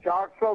$400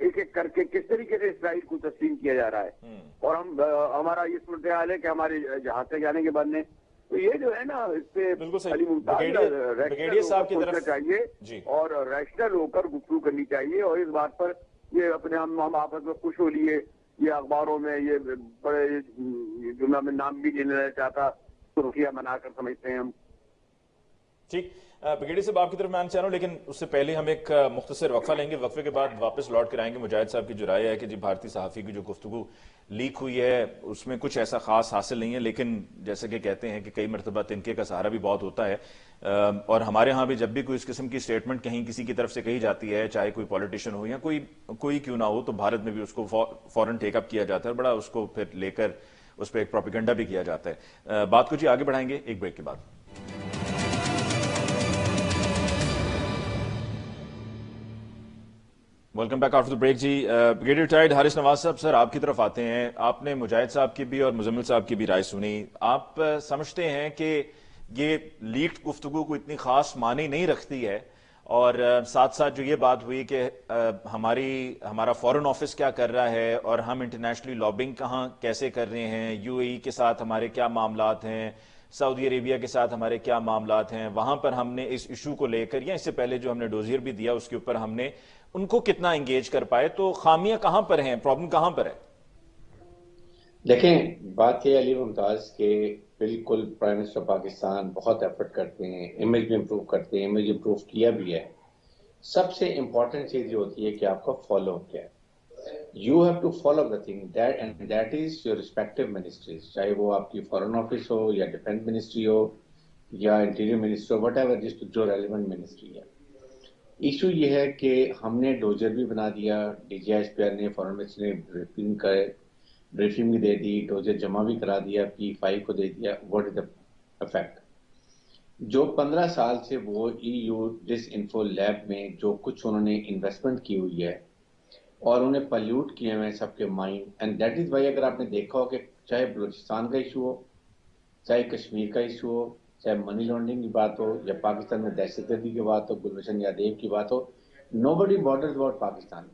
ایک ایک کر کے کس طریقے سے اسرائیل کو تسلیم کیا جا رہا ہے. اور ہمارا یہ صورتحال ہے کہ ہمارے جہاز سے جانے کے بعد نے تو یہ جو ہے نا اس پہ علی ممتاز بریگیڈیئر صاحب کی طرف چاہیے اور ریشنل ہو کر گفتگو کرنی چاہیے, اور اس بات پر یہ اپنے ہم آپس میں خوش ہو لیے, یہ اخباروں میں یہ بڑے جو میں نام بھی نہیں لینا چاہتا سرخیاں بنا کر سمجھتے ہیں ہم. ٹھیک, بریگیڈیئر صاحب آپ کی طرف میں آنا چاہ رہا ہوں, لیکن اس سے پہلے ہم ایک مختصر وقفہ لیں گے. وقفے کے بعد واپس لوٹ کر آئیں گے. مجاہد صاحب کی جو رائے ہے کہ جی بھارتی صحافی کی جو گفتگو لیک ہوئی ہے اس میں کچھ ایسا خاص حاصل نہیں ہے, لیکن جیسے کہ کہتے ہیں کہ کئی مرتبہ تنقید کا سہارا بھی بہت ہوتا ہے, اور ہمارے ہاں بھی جب بھی کوئی اس قسم کی سٹیٹمنٹ کہیں کسی کی طرف سے کہی جاتی ہے, چاہے کوئی پولیٹیشین ہو یا کوئی کیوں نہ ہو, تو بھارت میں بھی اس کو فوراً ٹیک اپ کیا جاتا ہے, بڑا اس کو پھر لے کر اس پہ ایک پروپیگنڈا بھی کیا جاتا ہے. بات کو جی آگے بڑھائیں گے ایک بریک کے بعد. Welcome back after the break. جی بریگیڈیئر ریٹائرڈ حارث نواز صاحب, سر آپ کی طرف آتے ہیں. آپ نے مجاہد صاحب کی بھی اور مزمل صاحب کی بھی رائے سنی. آپ سمجھتے ہیں کہ یہ لیکڈ گفتگو کو اتنی خاص معنی نہیں رکھتی ہے, اور ساتھ ساتھ جو یہ بات ہوئی کہ ہمارا فورن آفس کیا کر رہا ہے اور ہم انٹرنیشنلی لابنگ کہاں کیسے کر رہے ہیں, یو اے ای کے ساتھ ہمارے کیا معاملات ہیں, سعودی عربیہ کے ساتھ ہمارے کیا معاملات ہیں, وہاں پر ہم نے اس ایشو کو لے کر یا اس سے پہلے جو ہم نے ڈوزیر بھی دیا اس کے اوپر ہم نے ان کو کتنا انگیج کر پائے, تو خامیاں کہاں پر ہیں, پرابلم کہاں پر ہے؟ دیکھیں بات یہ علی ممتاز کے بالکل پرائم منسٹر پاکستان بہت ایفرٹ کرتے ہیں, امیج میں امپروو کرتے ہیں, امیج امپروو کیا بھی ہے. سب سے امپورٹنٹ چیز یہ ہوتی ہے کہ آپ کا فالو اپ کیا ہے. You have to follow the thing and that is your respective ministries, چاہے وہ آپ کی فارن آفس ہو یا ڈیفینس منسٹری ہو یا انٹیریئر منسٹری ہو, وٹ ایور جو ریلیونٹ منسٹری ہے. ایشو یہ ہے کہ ہم نے ڈوزر بھی بنا دیا, D G S P R نے فارن منسٹری نے بریفنگ بھی دے دی, ڈوزر جمع بھی کرا دیا, P5 کو دے دیا. What is the effect? جو 15 سال سے وہ E U disinfo lab میں جو کچھ انہوں نے انویسٹمنٹ کی ہوئی ہے اور انہیں پلیوٹ کیے ہوئے ہیں سب کے mind, and that is why اگر آپ نے دیکھا ہو کہ چاہے بلوچستان کا ایشو ہو, چاہے کشمیر کا ایشو ہو, چاہے منی لانڈرنگ کی بات ہو یا پاکستان میں دہشت گردی کی بات ہو, گلبشن یادیو کی بات ہو, nobody bothers about Pakistan.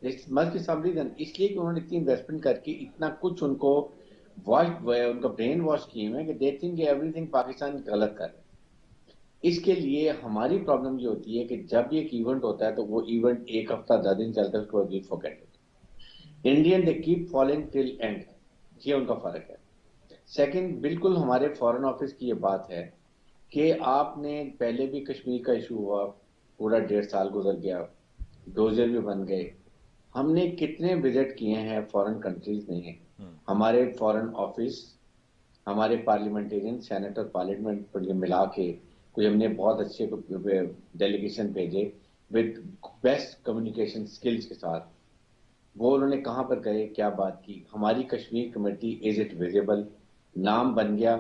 Must be some reason, اس لیے کہ انہوں نے اتنی انویسٹمنٹ کر کے اتنا کچھ ان کو ان کا برین واش کیے ہوئے کہ they think every thing Pakistan غلط کر رہے ہیں. اس کے لیے ہماری پرابلم یہ ہوتی ہے کہ جب یہ ایک ایونٹ ہوتا ہے تو وہ ایونٹ ایک ہفتہ 10 دن چلتا ہے, اس کو we forget it. Indian they keep following till end, یہ ان کا فرق ہے. سیکنڈ, بالکل ہمارے فارن آفس کی یہ بات ہے کہ آپ نے پہلے بھی کشمیر کا ایشو ہوا, پورا 1.5 سال گزر گیا, ڈوزر بھی بن گئے. ہم نے کتنے وزٹ کیے ہیں فارن کنٹریز میں, ہمارے فارن آفس, ہمارے پارلیمنٹیرین, سینیٹر, پارلیمنٹ پر ملا کے کوئی ہم نے بہت اچھے ڈیلیگیشن بھیجے وتھ بیسٹ کمیونیکیشن سکلز کے ساتھ. وہ انہوں نے کہاں پر گئے, کیا بات کی. ہماری Kashmir committee is it visible, نام بن گیا.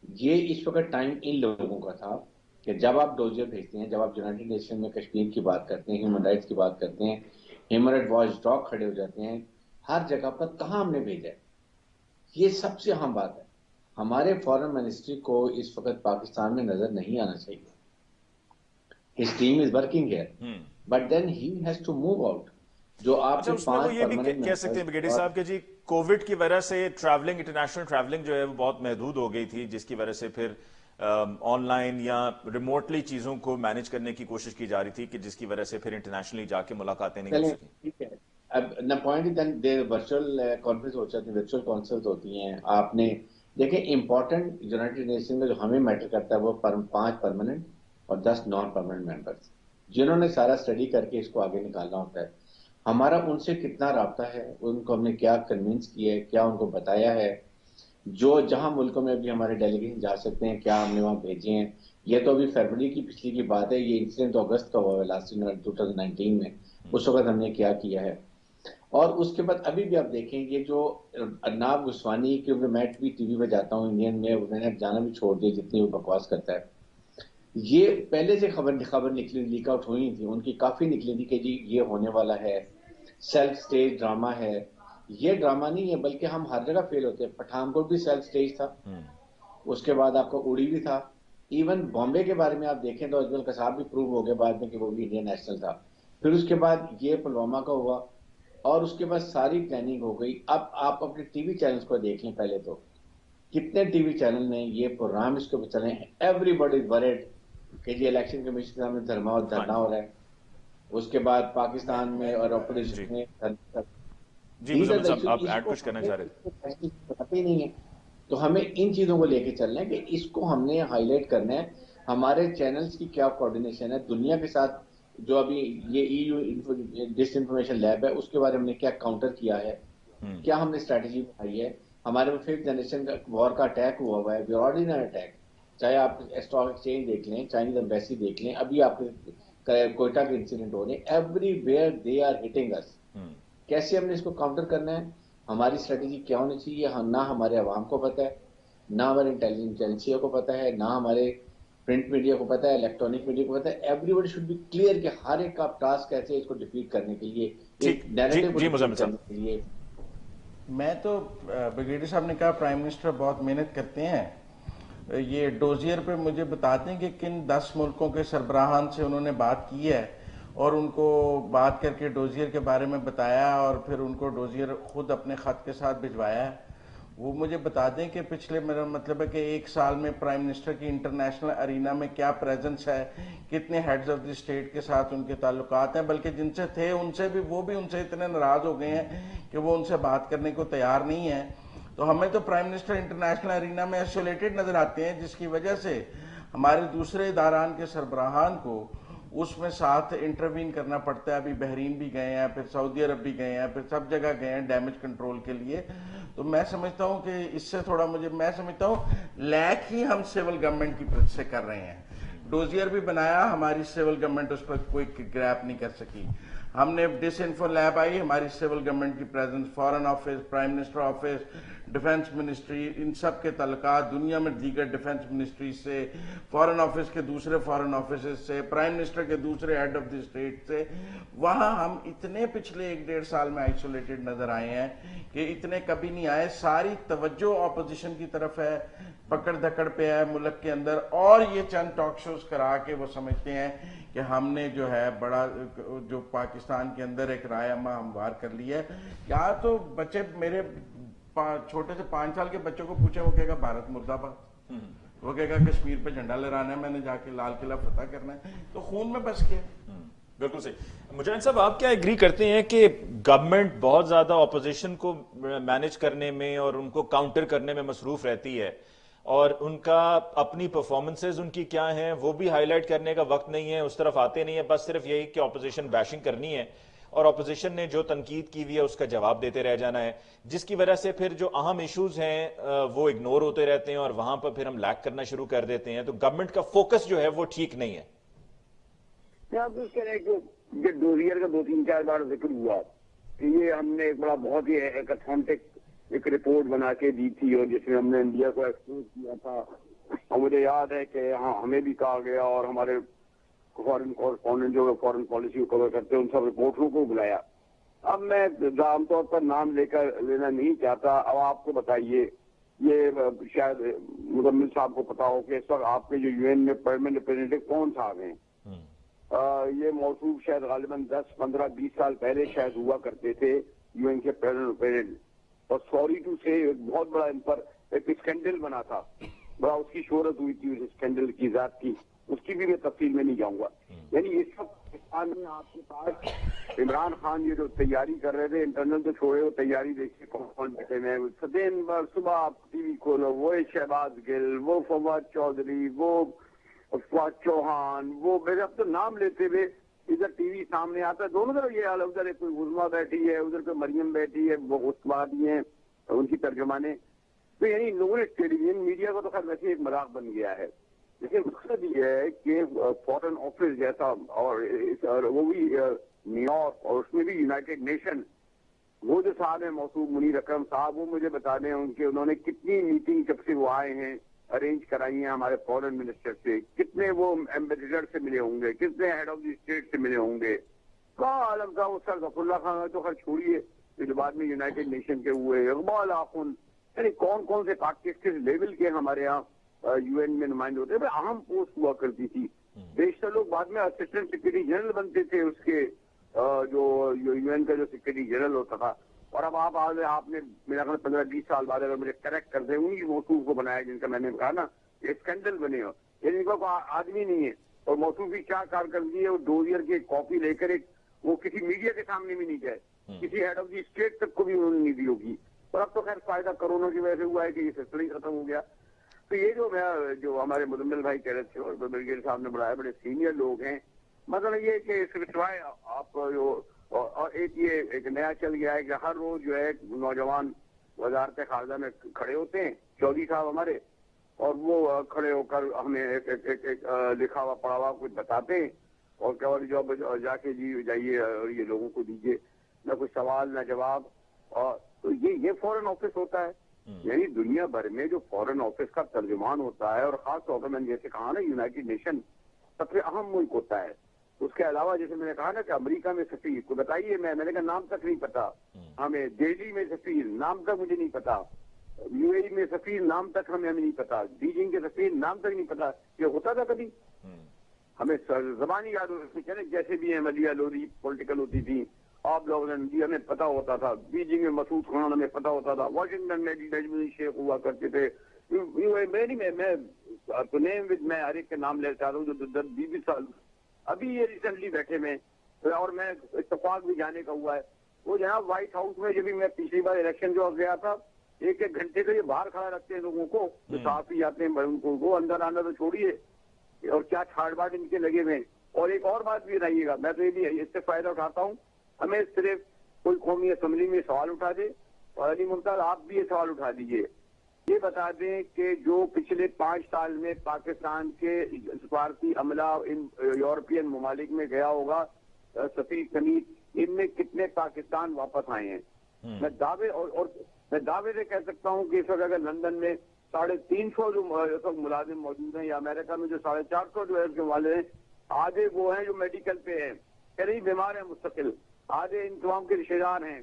یہ اس وقت ٹائم ان لوگوں کا تھا کہ جب آپ ڈوزر بھیجتے ہیں, جب آپ یونائٹڈ نیشن میں کشمیر کی بات کرتے ہیں, ہیومن رائٹس کی بات کرتے ہیں, ہیومن رائٹ واچ ڈاگ کھڑے ہو جاتے ہیں ہر جگہ پر, کہاں ہم نے بھیجا ہے. یہ سب سے اہم بات ہے. ہمارے فارن منسٹری کو اس وقت پاکستان میں نظر نہیں آنا چاہیے. His team is working here, but then he has to move out. جو آپ اچھا, اس میں وہ یہ بھی کہہ سکتے ہیں بریگیڈیئر صاحب کہ جی کووڈ کی وجہ سے ٹریولنگ, انٹرنیشنل ٹریولنگ جو ہے وہ بہت محدود ہو گئی تھی, جس کی وجہ سے پھر آن لائن یا ریموٹلی چیزوں کو مینج کرنے کی کوشش کی جا رہی تھی, کہ جس کی وجہ سے پھر انٹرنیشنلی جا کے ملاقاتیں نہیں ہو سکی. ٹھیک ہے, اب نہ پوائنٹ دین دیر ورچوئل کانفرنس ہو جاتی ہے, ورچوئل کانفرنس ہوتی ہیں. آپ نے دیکھیں امپورٹنٹ یونائٹڈ نیشن میں جو ہمیں میٹر کرتا ہے وہ 5 پرماننٹ اور 10 نان پرماننٹ ممبرس, جنہوں نے سارا اسٹڈی کر کے اس کو آگے نکالنا ہوتا ہے. ہمارا ان سے کتنا رابطہ ہے, ان کو ہم نے کیا کنونس کیا ہے, کیا ان کو بتایا ہے, جو جہاں ملکوں میں بھی ہمارے ڈیلیگیشن جا سکتے ہیں کیا ہم نے وہاں بھیجے ہیں. یہ تو ابھی فروری کی پچھلی کی بات ہے, یہ انسیڈنٹ اگست کا ہوا ہے لاسٹ 2019 میں, اس وقت ہم نے کیا ہے. اور اس کے بعد ابھی بھی آپ دیکھیں یہ جو ارناب گوسوانی, کیونکہ میں بھی ٹی وی پہ جاتا ہوں انڈین میں نے جانا بھی چھوڑ دیا جتنی وہ بکواس کرتا ہے. یہ پہلے سے خبر نکلی, لیک آؤٹ ہوئی تھی ان کی, کافی نکلی تھی کہ جی یہ ہونے والا ہے, سیلف سٹیج ڈراما ہے. یہ ڈراما نہیں ہے, بلکہ ہم ہر جگہ فیل ہوتے ہیں. پٹھان کوٹ بھی سیلف سٹیج تھا, اس کے بعد آپ کا اڑی بھی تھا. ایون بامبے کے بارے میں آپ دیکھیں تو اجمل قصاب بھی پروو ہو گیا بعد میں کہ وہ بھی انڈین نیشنل تھا. پھر اس کے بعد یہ پلوامہ کا ہوا، اور اس کے بعد ساری پلاننگ ہو گئی. اب آپ اپنے ٹی وی چینلز کو دیکھ لیں. پہلے تو کتنے ٹی وی چینل نے یہ پروگرام اس کے اوپر چلے ہیں. ایوری باڈی ورڈ کہ جی الیکشن کمیشن کے سامنے دھرنا ہو رہا ہے. اس کے بعد پاکستان میں اور اپوزیشن میں جی مزمل صاحب آپ ایڈ کچھ کرنا چاہ رہے تھے. پتہ ہی نہیں ہے. تو ہمیں ان چیزوں کو لے کے چلنا ہے کہ اس کو ہم نے ہائی لائٹ کرنا ہے. ہمارے چینلز کی کیا کوارڈینیشن ہے دنیا کے ساتھ. جو ابھی یہ ای یو ڈس انفارمیشن لیب ہے اس کے بارے میں ہم نے کیا کاؤنٹر کیا ہے, کیا ہم نے اسٹریٹجی بنائی ہے. ہمارے میں 5th جنریشن کا وار کا اٹیک ہوا ہے, آرڈینری اٹیک. چاہے آپ اسٹاک ایکسچینج دیکھ لیں, چائنیز ایمبیسی دیکھ لیں, ابھی آپ کوئٹہ کے انسیڈنٹ ہو رہے ہیں. Everywhere they are hitting us. کیسے ہم نے اس کو کاؤنٹر کرنا ہے, ہماری اسٹریٹجی کیا ہونی چاہیے, نہ ہمارے عوام کو پتہ ہے, نہ ہمارے انٹیلیجنس ایجنسیوں کو پتہ ہے, نہ ہمارے پرنٹ میڈیا کو پتہ ہے, الیکٹرانک میڈیا کو پتہ ہے. Everybody should be clear کہ ہر ایک کا ٹاسک کیسے اس کو ڈیفیٹ کرنے کے لیے, ایک نیریٹو کو ڈیفیٹ کرنے کے لیے. میں تو بریگیڈیئر صاحب نے کہا پرائم منسٹر بہت محنت کرتے ہیں. یہ ڈوزیئر پہ مجھے بتاتے ہیں کہ کن 10 ملکوں کے سربراہان سے انہوں نے بات کی ہے اور ان کو بات کر کے ڈوزیئر کے بارے میں بتایا اور پھر ان کو ڈوزیئر خود اپنے خط کے ساتھ بھجوایا ہے. وہ مجھے بتا دیں کہ پچھلے, میرا مطلب ہے کہ 1 سال میں پرائم منسٹر کی انٹرنیشنل ارینا میں کیا پریزنس ہے, کتنے ہیڈز آف دی اسٹیٹ کے ساتھ ان کے تعلقات ہیں. بلکہ جن سے تھے ان سے بھی وہ بھی ان سے اتنے ناراض ہو گئے ہیں کہ وہ ان سے بات کرنے کو تیار نہیں ہیں. تو ہمیں تو پرائم منسٹر انٹرنیشنل ارینا میں ایسولیٹڈ نظر آتے ہیں, جس کی وجہ سے ہمارے دوسرے اداران کے سربراہان کو اس میں ساتھ انٹروین کرنا پڑتا ہے. ابھی بحرین بھی گئے ہیں, پھر سعودی عرب بھی گئے ہیں, پھر سب جگہ گئے ہیں ڈیمیج کنٹرول کے لیے. تو میں سمجھتا ہوں کہ اس سے تھوڑا میں سمجھتا ہوں لیک ہی ہم سول گورنمنٹ کی سے کر رہے ہیں. ڈوزیئر بھی بنایا, ہماری سول گورنمنٹ اس پر کوئی گریپ نہیں کر سکی. ہم نے ڈس انفو لیب آئی, ہماری سول گورنمنٹ کی presence, foreign office, prime minister office, defence ministry, ان سب کے تعلقات دنیا میں دیگر ڈیفنس منسٹری سے, فارن آفس کے دوسرے فارن آفیسز سے, پرائم منسٹر کے دوسرے ہیڈ آف دی اسٹیٹ سے. وہاں ہم اتنے پچھلے 1-1.5 سال میں آئسولیٹڈ نظر آئے ہیں کہ اتنے کبھی نہیں آئے. ساری توجہ اپوزیشن کی طرف ہے, پکڑ دھکڑ پہ ہے ملک کے اندر, اور یہ چند ٹاک شوز کرا کے وہ سمجھتے ہیں کہ ہم نے جو ہے بڑا جو پاکستان کے اندر ایک رائے عامہ ہموار کر لی ہے. کیا تو بچے میرے چھوٹے سے 5 سال کے بچوں کو پوچھے, وہ کہے گا بھارت مردہ باد, وہ کہے گا کشمیر پہ جھنڈا لہرانا ہے, میں نے جا کے لال قلعہ فتح کرنا ہے. تو خون میں بس گیا. بالکل صحیح. مجاہد صاحب آپ کیا ایگری کرتے ہیں کہ گورنمنٹ بہت زیادہ اپوزیشن کو مینج کرنے میں اور ان کو کاؤنٹر کرنے میں مصروف رہتی ہے, اور ان کا اپنی پرفارمنسز ان کی کیا ہیں وہ بھی ہائی لائٹ کرنے کا وقت نہیں ہے, اس طرف آتے نہیں ہے, بس صرف یہی کہ اپوزیشن بیشنگ کرنی ہے اور اپوزیشن نے جو تنقید کی ہوئی ہے اس کا جواب دیتے رہ جانا ہے, جس کی وجہ سے پھر جو اہم ایشوز ہیں وہ اگنور ہوتے رہتے ہیں اور وہاں پر پھر ہم لیک کرنا شروع کر دیتے ہیں. تو گورنمنٹ کا فوکس جو ہے وہ ٹھیک نہیں ہے. آپ کہہ رہے ہیں کہ ڈوزیئر کا 2-3-4 بار ذکر ہوا کہ یہ ہم نے ایک بڑا بہت ہی ایک اتھینٹک ایک رپورٹ بنا کے دی تھی, اور جس میں ہم نے انڈیا کو ایکسپوز کیا تھا. اور مجھے یاد ہے کہ ہاں ہمیں بھی کہا گیا اور ہمارے فارن کورسپونڈنٹ جو فارن پالیسی کو کور کرتے ہیں ان سب رپورٹروں کو بلایا. اب میں عام طور پر نام لینا نہیں چاہتا. اب آپ کو بتائیے, یہ شاید مزمل صاحب کو پتا ہو کہ اس وقت آپ کے جو یو این میں پرماننٹ ریپرزینٹیٹو کون صاحب ہیں. یہ موصوف شاید غالباً 10, 15, 20 سال پہلے شاید ہوا کرتے تھے یو این کے پریزیڈنٹ. اور سوری ٹو سے بہت بڑا ان پر ایک اسکینڈل بنا تھا, بڑا اس کی شہرت ہوئی تھی اس اسکینڈل کی ذات کی, اس کی بھی میں تفصیل میں نہیں جاؤں گا. یعنی اس وقت پاکستان میں آپ کے پاس عمران خان یہ جو تیاری کر رہے تھے انٹرنل تو چھوڑے, وہ تیاری دیکھیے کون بیٹھے ہوئے ہیں. دن بھر صبح آپ ٹی وی کھولو, وہ شہباز گل, وہ فواد چودھری, وہ فواد چوہان, وہ میرے اب تو نام لیتے ہوئے ادھر ٹی وی سامنے آتا ہے. دونوں طرف یہ حال, ادھر کوئی عظما بیٹھی ہے, ادھر کوئی مریم بیٹھی ہے, وہ اس بات ہی ہیں ان کی ترجمانے. تو یعنی لوگوں نے ٹیلی ویژن میڈیا کو تو خیر ویسے ایک مذاق بن گیا ہے, لیکن مقصد یہ ہے کہ فارن آفس جیسا اور وہ بھی نیو یارک اور اس میں بھی یونائٹیڈ نیشن, وہ جو صاحب ہیں موصوف منیر اکرم صاحب, وہ مجھے بتا دیں ان کے انہوں نے کتنی میٹنگ جب سے وہ آئے ہیں ارینج کرائی ہیں ہمارے فارن منسٹر سے, کتنے وہ ایمبیسڈر سے ملے ہوں گے, کتنے ہیڈ آف دی اسٹیٹ سے ملے ہوں گے. کہاں عالم کا وہ سر ظفر اللہ خان تو خیر چھوڑیے, جو بعد میں یونائٹیڈ نیشن کے ہوئے, اقبال آخن, یعنی کون کون سے کس لیول کے ہمارے یہاں یو این میں نمائندے ہوتے ہیں. اہم پوسٹ ہوا کرتی تھی. بیشتر لوگ بعد میں اسسٹنٹ سیکرٹری جنرل بنتے تھے اس کے, جو UN کا جو سیکرٹری جنرل ہوتا تھا. اور اب آپ نے میرا خیال 15-20 سال بعد اگر مجھے کریکٹ کر دیں انہی موصوف کو بنایا جن کا میں نے کہا نا یہ اسکینڈل بنے ہو. یعنی ان کو آدمی نہیں ہے. اور موصوف کی کیا کارکردگی ہے, وہ ڈوزیئر کی کاپی لے کر وہ کسی میڈیا کے سامنے بھی نہیں گئے, کسی ہیڈ آف دی اسٹیٹ تک کو بھی انہوں نے نہیں دی ہوگی. اور اب تو خیر فائدہ کرونا کی وجہ سے ہوا ہے کہ یہ سلسلہ ہی ختم ہو گیا. تو یہ جو ہمارے مزمل بھائی کہہ رہے تھے اور برگیڈیئر صاحب نے بڑھایا, بڑے سینئر لوگ ہیں. مطلب یہ کہ صرف سوائے آپ جو اور ایک نیا چل گیا ہے کہ ہر روز جو ہے نوجوان وزارت خارجہ میں کھڑے ہوتے ہیں, چودھری صاحب ہمارے, اور وہ کھڑے ہو کر ہمیں ایک لکھا ہوا پڑھا ہوا کچھ بتاتے ہیں اور کہ جا کے جی جائیے اور یہ لوگوں کو دیجیے, نہ کوئی سوال نہ جواب. اور تو یہ فورن آفس ہوتا ہے. یعنی دنیا بھر میں جو فورن آفس کا ترجمان ہوتا ہے, اور خاص طور پر میں نے جیسے کہا نا یونائٹڈ نیشن سب سے اہم ملک ہوتا ہے. اس کے علاوہ جیسے میں نے کہا نا کہ امریکہ میں سفیر کو بتائیے, میں نے کہا نام تک نہیں پتا ہمیں. دہلی میں سفیر نام تک مجھے نہیں پتا. UAE میں سفیر نام تک ہمیں نہیں پتا. بیجنگ کے سفیر نام تک نہیں پتا. یہ ہوتا تھا کبھی؟ ہمیں زبانی یاد ہوتی ہے جیسے بھی ہیں ملیہ لوری پولیٹیکل ہوتی تھی, آپ لوگوں نے ہمیں پتا ہوتا تھا. بیجنگ میں مسعود خان ہمیں پتا ہوتا تھا. واشنگٹن میں نجم شیخ ہوا کرتے تھے. میں ہر ایک کے نام لے چاہتا ہوں جو 10-20 سال ابھی یہ ریسنٹلی بیٹھے میں, اور میں اتفاق بھی جانے کا ہوا ہے. وہ جناب وائٹ ہاؤس میں جب بھی میں پچھلی بار الیکشن جو گیا تھا, 1 گھنٹے سے یہ باہر کھڑا رکھتے ہیں لوگوں کو, جو صحافی آتے ہیں ان کو, وہ اندر آنا تو چھوڑیے, اور کیا چھاڑ باٹ ان کے لگے ہوئے. اور ایک اور بات بھی رہیے گا, میں تو یہ بھی اس سے فائدہ اٹھاتا ہوں, ہمیں صرف کوئی قومی اسمبلی میں سوال اٹھا دے, اور علی ممتاز آپ بھی یہ سوال اٹھا دیجیے, یہ بتا دیں کہ جو پچھلے 5 سال میں پاکستان کے سفارتی عملہ ان یورپین ممالک میں گیا ہوگا سفیر سمیت, ان میں کتنے پاکستان واپس آئے ہیں. میں دعوے سے کہہ سکتا ہوں کہ اس وقت اگر لندن میں 350 جو ملازم موجود ہیں, یا امریکہ میں جو 450 جو ہے اس کے والے ہیں, آدھے وہ ہیں جو میڈیکل پہ ہیں, کئی بیمار ہیں مستقل, آدھے انتظام کے رشتے دار ہیں,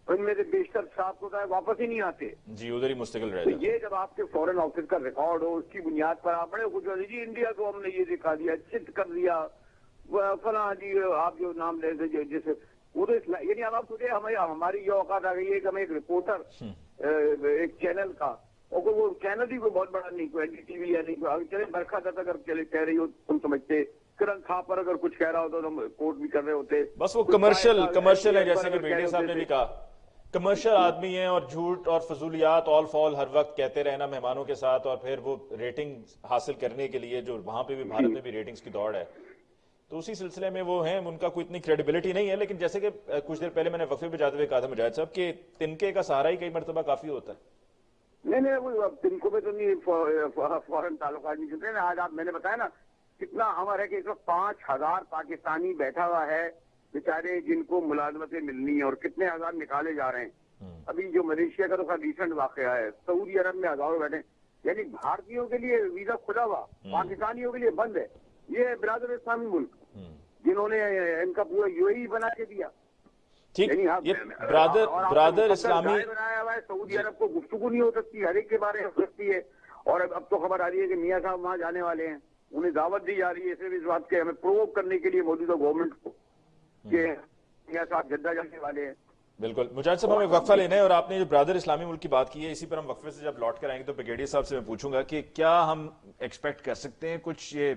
ان میں سے بیشتر صاحب کو واپس ہی نہیں آتے. جی ادھر ہی مستقل رہتے ہیں. یہ جب آپ کے فورن آفس کا ریکارڈ ہو, اس کی بنیاد پر آپ بڑے خوش ہوتے جی انڈیا کو ہم نے یہ دکھا دیا, چت کر دیا فلاں, جی آپ جو نام لے تھے جیسے وہ تو یعنی اب آپ سوچے ہماری یہ اوقات آ گئی ہے کہ ہمیں ایک رپورٹر ایک چینل کا, اور وہ چینل ہی کوئی بہت بڑا نہیں, کوئی NDTV یا نہیں, چلے برکھا تک اگر کہہ رہی ہو تم سمجھتے, کرن خاپر اگر کچھ کہہ رہا ہوتا تو ہم کوٹ بھی کر رہے ہوتے. بس وہ کمرشل ہے, جیسے کہ بیٹے صاحب نے بھی کہا, کمرشل آدمی ہیں, اور جھوٹ اور فضولیات آل فال ہر وقت کہتے رہنا مہمانوں کے ساتھ, اور پھر وہ ریٹنگ حاصل کرنے کے لیے جو وہاں پہ بھی بھارت میں بھی ریٹنگز کی دوڑ ہے, تو اسی سلسلے میں وہ ہیں, ان کا کوئی اتنی کریڈیبلٹی نہیں ہے. لیکن جیسے کہ کچھ دیر پہلے میں نے وقفے پہ جاتے ہوئے کہا تھا مجاہد صاحب کہ تنکے کا سہارا ہی کئی مرتبہ کافی ہوتا ہے. نہیں وہ تنکوں پہ تو نہیں فورن تعلقات نہیں چلتے. آج آپ میں نے بتایا نا کتنا ہمارا ہے کہ اس وقت 5000 پاکستانی بیٹھا ہوا ہے بیچارے جن کو ملازمتیں ملنی ہیں, اور کتنے ہزار نکالے جا رہے ہیں. ابھی جو ملیشیا کا تو ریسنٹ واقعہ ہے, سعودی عرب میں ہزاروں بیٹھے, یعنی بھارتیوں کے لیے ویزا کھلا ہوا, پاکستانیوں کے لیے بند ہے. یہ برادر اسلامی ملک جنہوں نے ان کا پورا UAE بنا کے دیا. ٹھیک, یہ برادر اسلامی بنایا ہوا ہے. سعودی عرب کو گفتگو نہیں ہو سکتی, ہر ایک کے بارے میں ہو سکتی ہے. اور اب تو خبر آ رہی ہے کہ میاں صاحب وہاں جانے والے ہیں, انہیں دعوت دی جا رہی ہے صرف اس بات کے ہمیں پرووک کرنے کے لیے موجودہ گورنمنٹ کو کہ میاں صاحب جدہ جانے والے ہیں. بالکل. مجاہد صاحب ہمیں وقفہ لینا ہے, اور آپ نے جو برادر اسلامی ملک کی بات کی ہے, اسی پر ہم وقفے سے جب لوٹ کر آئیں گے تو بریگیڈیئر صاحب سے میں پوچھوں گا کہ کیا ہم ایکسپیکٹ کر سکتے ہیں کچھ یہ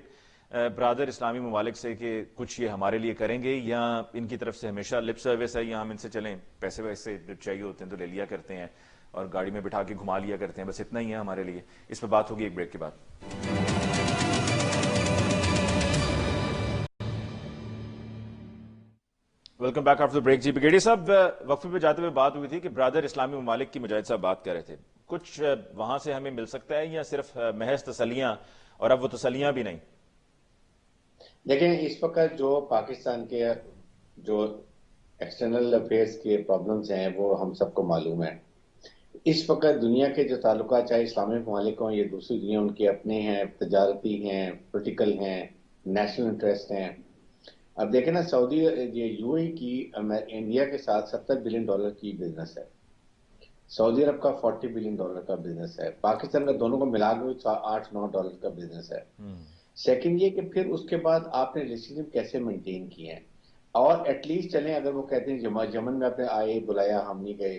برادر اسلامی ممالک سے کہ کچھ یہ ہمارے لیے کریں گے, یا ان کی طرف سے ہمیشہ لپ سروس ہے, یا ہم ان سے چلیں پیسے ویسے جب چاہیے ہوتے ہیں تو لے لیا کرتے ہیں اور گاڑی میں بٹھا کے گھما لیا کرتے ہیں, بس اتنا ہی ہے ہمارے لیے. اس پہ بات ہوگی ایک بریک کے بعد. Welcome back after break. جی بریگیڈیئر صاحب, وقفے پہ جاتے ہوئے بات ہوئی تھی کہ برادر اسلامی ممالک کی مجاہد صاحب بات کر رہے تھے, کچھ وہاں سے ہمیں مل سکتا ہے یا صرف محض تسلیاں, اور اب وہ تسلیاں بھی نہیں؟ دیکھیں اس وقت جو پاکستان کے جو ایکسٹرنل افیئرس کے پرابلمز ہیں وہ ہم سب کو معلوم ہے. اس وقت دنیا کے جو تعلقات چاہے اسلامی ممالک ہوں یا دوسری دنیا, ان کے اپنے ہیں, تجارتی ہیں, پولیٹیکل ہیں, نیشنل انٹرسٹ ہیں. اب دیکھیں نا سعودی UAE کی انڈیا کے ساتھ $70 بلین کی بزنس ہے, سعودی عرب کا $40 بلین کا بزنس ہے, پاکستان کا دونوں کو ملا کے $8-9 کا بزنس ہے. سیکنڈ یہ کہ پھر اس کے بعد آپ نے ریلیشن شپ کیسے مینٹین کی ہے. اور ایٹ لیسٹ چلیں اگر وہ کہتے ہیں یمن میں اپنے آئے بلایا ہم نہیں گئے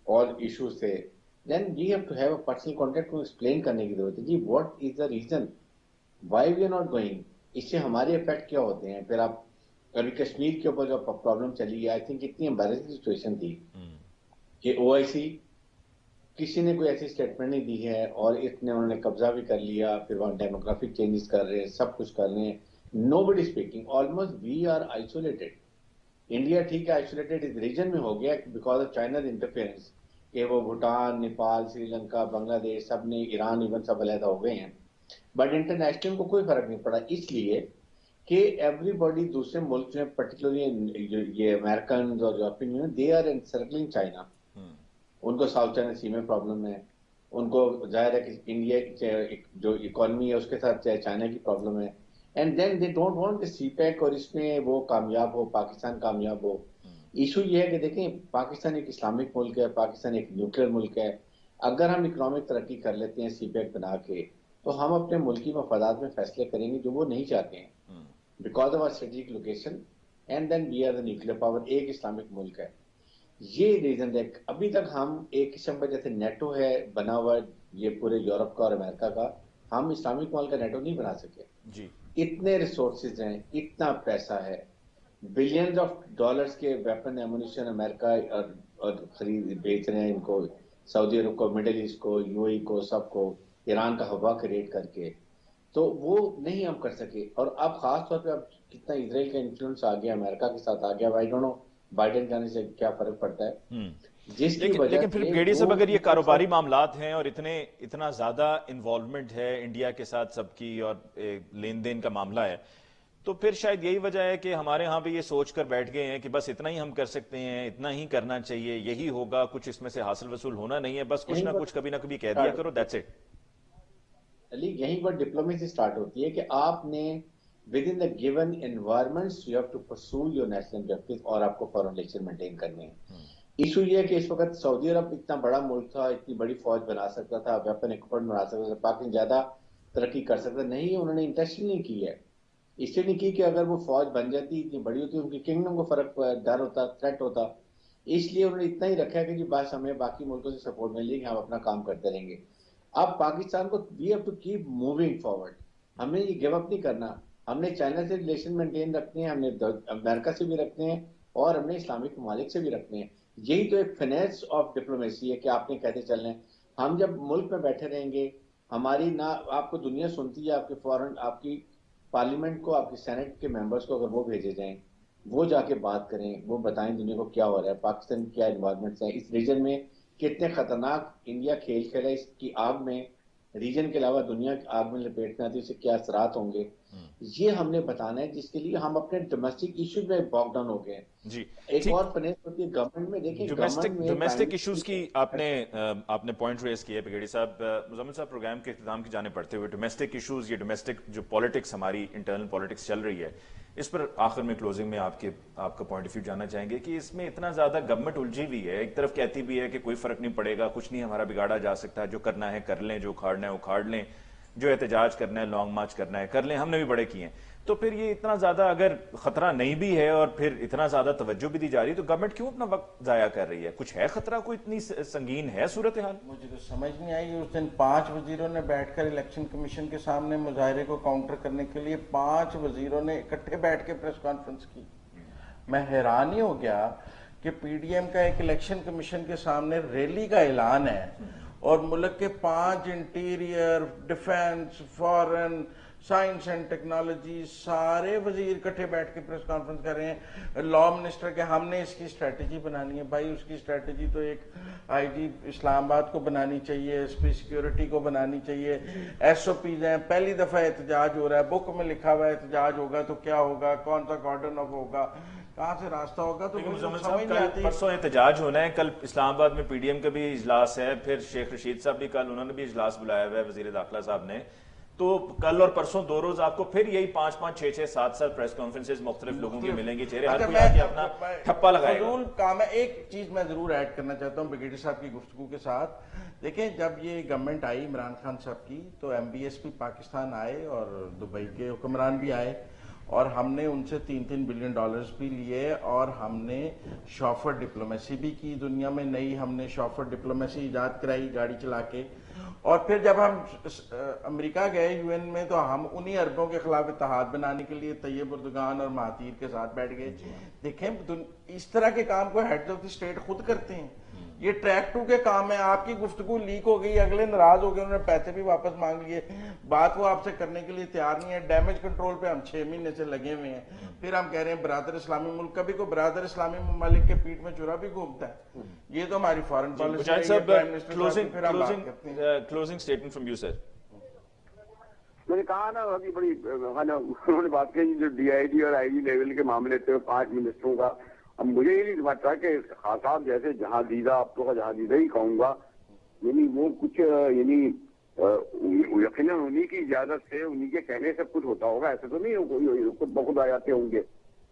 اور ایشوز تھے, then we have to have a personal contact کو ایکسپلین کرنے کی ضرورت ہے جی what is the reason why we are not going, اس سے ہمارے افیکٹ کیا ہوتے ہیں. پھر آپ ابھی کشمیر کے اوپر جو پرابلم چلی ہے آئی تھنک اتنی امبیرسنگ سچویشن تھی کہ او آئی سی کسی نے کوئی ایسی اسٹیٹمنٹ نہیں دی ہے اور اتنے انہوں نے قبضہ بھی کر لیا, پھر وہاں ڈیموگرافک چینجز کر رہے ہیں, سب کچھ کر رہے ہیں, nobody speaking, almost we are isolated. India ٹھیک ہے آئسولیٹڈ اس ریجن میں ہو گیا بیکاز آف چائناز انٹرفیئرنس, کہ وہ بھوٹان, نیپال, سری لنکا, بنگلہ دیش سب نے, ایران ایون سب علیحدہ ہو گئے ہیں, بٹ انٹرنیشنل کو کوئی فرق نہیں پڑا اس لیے کہ ایوری باڈی دوسرے ملک میں پرٹیکولرلی یہ امریکنز اور European Union they are encircling China. ان کو ساؤتھ چائنا سی میں پرابلم ہے, ان کو ظاہر ہے کہ انڈیا جو اکانومی ہے اس کے ساتھ چائنا کی پرابلم ہے, and then they don't want کہ سی پیک اور اس میں وہ کامیاب ہو, پاکستان کامیاب ہو. ایشو یہ ہے کہ دیکھیں پاکستان ایک اسلامک ملک ہے, پاکستان ایک نیوکلیر ملک ہے, اگر ہم اکنامک ترقی کر لیتے ہیں سی پیک بنا کے تو ہم اپنے ملکی مفادات میں فیصلے کریں گے جو وہ نہیں چاہتے ہیں because of our strategic location, and then we are the nuclear power, ایک اسلامک ملک ہے. یہ ریزن ہے ابھی تک ہم ایک قسم کا جیسے نیٹو ہے بنا ہوا یہ پورے یورپ کا اور امریکہ کا, ہم اسلامک ملک کا نیٹو نہیں بنا سکے جی. اتنے ریسورسز ہیں, اتنا پیسہ ہے, بلینز آف ڈالرز کے ویپن ایمونیشن امریکہ اور خرید بیچ رہے ہیں ان کو, سعودی عرب کو, مڈل ایسٹ کو, یو اے کو, سب کو, ایران کا ہوا کریٹ کر کے, تو وہ نہیں ہم کر سکے. اور اب خاص طور پہ اب کتنا اسرائیل کا انفلوئنس آ گیا, امریکہ کے ساتھ آ گیا, آئی ڈونٹ نو بائیڈن جانے سے کیا فرق پڑتا ہے جس کی وجہ لیکن پھر گیڑی صاحب اگر یہ کاروباری معاملات ہیں اور اتنا زیادہ انوالومنٹ ہے انڈیا کے ساتھ سب کی اور لین دین کا معاملہ ہے, تو پھر شاید یہی وجہ ہے کہ ہمارے ہاں بھی یہ سوچ کر بیٹھ گئے ہیں کہ بس اتنا ہی ہم کر سکتے ہیں, اتنا ہی کرنا چاہیے, یہی ہوگا, کچھ اس میں سے حاصل وصول ہونا نہیں ہے, بس کچھ نہ کچھ کبھی نہ کبھی کہہ دیا کرو, دیٹس اٹ. علی یہیں پر ڈپلومیسی سٹارٹ ہوتی ہے کہ آپ نے within the given environments you have to pursue your national objectives اور آپ کو foreign relations maintain کرنے ہیں. ایشو یہ ہے کہ اس وقت سعودی عرب اتنا بڑا ملک تھا, اتنی بڑی فوج بنا سکتا تھا, ویپن ایکسپورٹ بنا سکتا تھا, پاکستان زیادہ ترقی کر سکتا نہیں, انہوں نے انٹرسٹ نہیں کی ہے, اس لیے نہیں کی کہ اگر وہ فوج بن جاتی اتنی بڑی ہوتی ان کی کنگڈم کو فرق ڈر ہوتا, تھریٹ ہوتا, اس لیے انہوں نے اتنا ہی رکھا کہ جی بس ہمیں باقی ملکوں سے سپورٹ مل جائے گی, ہم اپنا کام کرتے رہیں گے. اب پاکستان کو we have to keep moving forward, ہم نے یہ گیو اپ نہیں کرنا, ہم نے چائنا سے ریلیشن مینٹین رکھنے ہیں, ہم نے امریکہ سے بھی رکھنے ہیں اور ہم نے اسلامک ممالک سے بھی رکھنے ہیں. یہی تو ایک فائنینس آف ڈپلومیسی ہے کہ آپ نے کہتے چلنا ہے. ہم جب ملک میں بیٹھے رہیں گے, ہماری نہ آپ کو دنیا سنتی ہے, آپ کے فورن آپ کی پارلیمنٹ کو, آپ کی سینٹ کے ممبرس کو اگر وہ بھیجے جائیں, وہ جا کے بات کریں, وہ بتائیں دنیا کو کیا ہو رہا ہے, پاکستان کیا انوائرمنٹس ہیں, اس ریجن میں کتنے خطرناک انڈیا کھیل کھیلا, اس کی آگ میں ریجن کے علاوہ دنیا کی آگ میں لپیٹنا آتی ہے, اس سے کیا اثرات ہوں گے, یہ ہم نے بتانا ہے, جس کے لیے ہم اپنے ڈومیسٹک ایشوز میں باک ڈاؤن ہو گئے ہیں. جی ایک اور فنیس ہوتی ہے گورنمنٹ میں, دیکھیں ڈومیسٹک ایشوز کی آپ نے پوائنٹ ریز کیا ہے بگیڑی صاحب. مزمل صاحب پروگرام کے اختتام کی جانب بڑھتے ہوئے ڈومیسٹک ایشوز, یہ ڈومیسٹک جو پالیٹکس ہماری انٹرنل پالیٹکس چل رہی ہے, اس پر آخر میں کلوزنگ میں آپ کا پوائنٹ آف ویو جاننا چاہیں گے کہ اس میں اتنا زیادہ گورنمنٹ الجھی ہوئی ہے, ایک طرف کہتی بھی ہے کہ کوئی فرق نہیں پڑے گا, کچھ نہیں ہمارا بگاڑا جا سکتا, جو کرنا ہے کر لیں, جو اکھاڑنا ہے اکھاڑ لیں, جو احتجاج کرنا ہے, لانگ مارچ کرنا ہے کر لیں, ہم نے بھی بڑے کیے ہیں. تو پھر یہ اتنا زیادہ اگر خطرہ نہیں بھی ہے اور پھر اتنا زیادہ توجہ بھی دی جا رہی ہے, تو گورنمنٹ کیوں اپنا وقت ضائع کر رہی ہے؟ کچھ ہے خطرہ, کوئی اتنی سنگین ہے صورتحال؟ مجھے تو سمجھ نہیں آئی. اس دن 5 وزیروں نے بیٹھ کر الیکشن کمیشن کے سامنے مظاہرے کو کاؤنٹر کرنے کے لیے 5 وزیروں نے اکٹھے بیٹھ کے پریس کانفرنس کی. میں حیران ہی ہو گیا کہ پی ڈی ایم کا ایک الیکشن کمیشن کے سامنے ریلی کا اعلان ہے اور ملک کے 5 interior, defence, foreign, science and technology سارے وزیر اکٹھے بیٹھ کے پریس کانفرنس کر رہے ہیں. لا منسٹر کے ہم نے اس کی اسٹریٹجی بنانی ہے. بھائی اس کی اسٹریٹجی تو ایک آئی جی اسلام آباد کو بنانی چاہیے, ایس پی سیکیورٹی کو بنانی چاہیے, ایس او پیز ہیں, پہلی دفعہ احتجاج ہو رہا ہے, بک میں لکھا ہوا ہے احتجاج ہوگا تو کیا ہوگا, کون سا کارڈن آف ہوگا, کہاں سے راستہ ہوگا. تو سمجھ نہیں آتی. پرسوں احتجاج ہونا ہے, کل اسلام آباد میں پی ڈی ایم کا بھی اجلاس ہے, پھر شیخ رشید صاحب بھی کل انہوں نے بھی اجلاس بلایا ہوا ہے, وزیر داخلہ صاحب نے. تو کل اور پرسوں 2 روز آپ کو پھر یہی 5-5, 6-6, 7 پریس کانفرنسز مختلف لوگوں کی ملیں گی, چہرے ہر کوئی آ کے اپنا ٹھپا لگائے گا. فضول کام ہے. ایک چیز میں ضرور ایڈ کرنا چاہتا ہوں بریگیڈیئر صاحب کی گفتگو کے ساتھ. دیکھیں جب یہ گورنمنٹ آئی عمران خان صاحب کی, تو ایم بی ایس پی پاکستان آئے اور دبئی کے حکمران بھی آئے, اور ہم نے ان سے $3 بلین بھی لیے اور ہم نے شوفر ڈپلومیسی بھی کی دنیا میں نئی. ہم نے شوفر ڈپلومیسی ایجاد کرائی گاڑی چلا کے. اور پھر جب ہم امریکہ گئے UN میں تو ہم انہی عربوں کے خلاف اتحاد بنانے کے لیے طیب اردگان اور مہاتیر کے ساتھ بیٹھ گئے. دیکھیں اس طرح کے کام کو ہیڈز آف دی اسٹیٹ خود کرتے ہیں. یہ ٹریک 2 کے کام ہے. آپ کی گفتگو لیک ہو گئی, اگلے ناراض ہو گئے, انہوں نے پیسے بھی واپس مانگ لیے, بات وہ آپ سے کرنے کے لیے تیار نہیں ہے. ڈیمیج کنٹرول پہ ہم 6 مہینے سے لگے ہوئے ہیں. پھر ہم کہہ رہے ہیں برادر اسلامی ملک, کبھی کو برادر اسلامی ممالک کے پیٹ میں چورا بھی گھومتا ہے. یہ تو ہماری فارن پالیسی ہے. Closing statement from you sir. میں نے کہا نا ابھی بڑی انہوں نے بات کہی جو DIG اور IG لیول کے معاملے تھے 5 منسٹروں کا. اب مجھے یہ نہیں سمجھتا کہ خان صاحب جیسے جہاں دیدہ آپ کو جہاں دیدہ ہی کہوں گا, یعنی وہ کچھ یعنی یقیناً انہی کی اجازت سے انہی کے کہنے سے کچھ ہوتا ہوگا. ایسے تو نہیں خود بخود آ جاتے ہوں گے.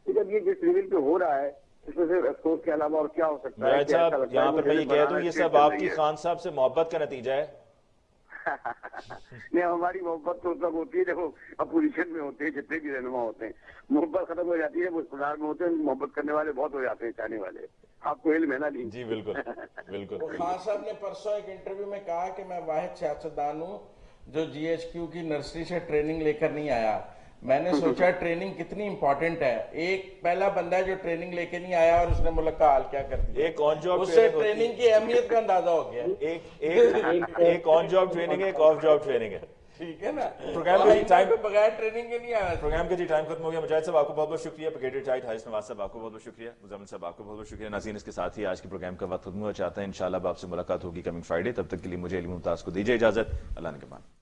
جب یہ جس لیول پہ ہو رہا ہے اس میں سے افسوس کے علاوہ اور کیا ہو سکتا ہے. صاحب یہاں پر میں یہ کہہ دوں یہ سب آپ کی خان صاحب سے محبت کا نتیجہ ہے. نہیں, ہماری محبت تو تب ہوتی ہے دیکھو اپوزیشن میں ہوتے ہیں جتنے بھی رہنما ہوتے ہیں, محبت ختم ہو جاتی ہے. وہ اقتدار میں ہوتے ہیں, محبت کرنے والے بہت ہو جاتے ہیں, چاہنے والے. آپ کو علم ہے نا. جی بالکل بالکل. خان صاحب نے پرسوں ایک انٹرویو میں کہا کہ میں واحد سیاستدان ہوں جو GHQ کی نرسری سے ٹریننگ لے کر نہیں آیا. میں نے سوچا ٹریننگ کتنی امپورٹنٹ ہے. ایک پہلا بندہ ہے جو ٹریننگ لے کے نہیں آیا اور اس نے ملک کا حال کیا کر دیا. ایک آن جاب اس سے ٹریننگ کی اہمیت کا اندازہ ہو گیا. ایک آن جاب ٹریننگ ہے, ایک آف جاب ٹریننگ ہے. ٹھیک ہے نا. پروگرام کا ٹائم بغیر ٹریننگ کے نہیں آیا. پروگرام کا ٹائم ختم ہو گیا. مجاہد صاحب آپ کو بہت بہت شکریہ. پکیٹڈ چائٹ حارث نواز صاحب آپ کو بہت بہت شکریہ. مزمل صاحب آپ کو بہت بہت شکریہ. ناظرین اس کے ساتھ ہی آج کے پروگرام کا وقت ختم ہوا چاہتا ہے. انشاءاللہ اب آپ سے ملاقات ہوگی کمنگ فرائیڈے. تب تک کے لیے مجھے علی ممتاز کو دیجیے اجازت. اللہ نگہبان.